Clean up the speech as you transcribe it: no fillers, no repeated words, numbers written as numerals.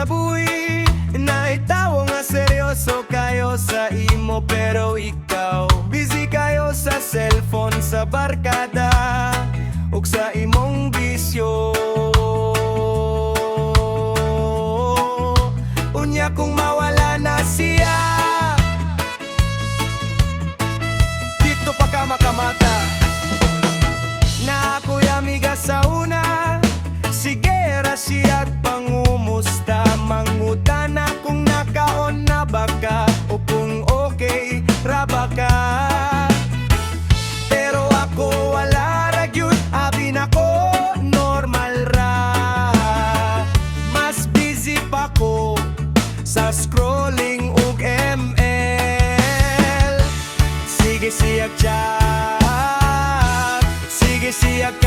buhi naitawo nga seryoso kayo sa imo, pero ikaw busy kayo sa cellphone, sa barkada ug sa imong bisyo. Unya kung mawala na siya, dito pa ka makamata na ako'y amiga sa una. Sige ra siya't pangumusta, mangutana kung nakaon na baka o kung okay ra baka. Pero ako wala ra gyud, abi nako normal ra. Mas busy pa ko sa scrolling ug ML. Sige siyag chat, sige siyag